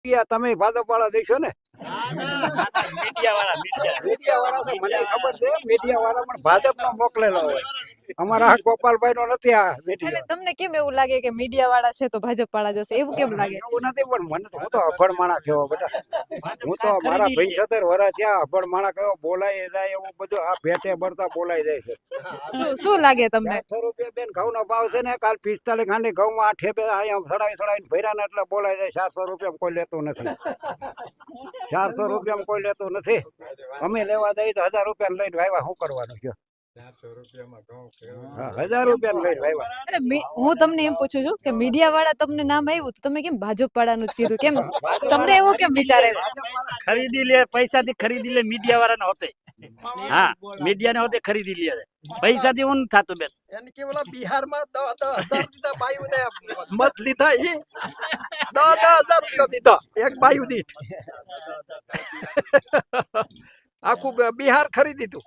તમે ભાજપ વાળા દેશો ને મીડિયા વાળા તો મને ખબર છે મીડિયા વાળા પણ ભાજપ નો મોકલેલો હોય અમારા ગોપાલભાઈ નો નથી આ એટલે મીડિયા તમને કેમ એવું લાગે કે મીડિયા વાળા છે તો ભાજપ વાળા જશે એવું કેમ લાગે એવું નથી પણ મને તો હું તો અભણ માણા કેવો બેટા હું તો મારા 75 વર્ષ થયા અભણ માણા કેવો બોલાય જાય એવું બધું આ ભેટે ભરતા બોલાઈ જાય છે શું લાગે તમને 400 રૂપિયા બેન ઘઉં નો ભાવ છે ને કાલ 45 ખાંડી ઘઉં માં આઠે બે અહીંયા સડાઈ ભર્યા ને એટલે બોલાઈ જાય 400 રૂપિયા કોઈ લેતું નથી 400 રૂપિયા કોઈ લેતું નથી અમે લેવા જઈએ તો 1000 રૂપિયા લઈને વાવ્યા શું કરવાનું કયો 1000 રૂપિયા લઈને વાવ્યા અરે હું તમને એમ પૂછું છું કે મીડિયા વાળા તમને નામ આવ્યું તો તમે કેમ ભાજપ વાળાનું જ કીધું કેમ તમને એવું કેમ વિચાર આવ્યો ખરીદી લે પૈસાથી ખરીદી લે મીડિયા વાળાને હોતે હા મીડિયા ને હોતે ખરીદી લે પૈસાથી હું થતું બેન એને કે ઓલા બિહારમાં 10,000 દીધા બાયુ ને મત લીધા ઈ 10,000 રૂપિયા દીધા એક બાયુ દીઠ આખું બિહાર ખરીદી દીધું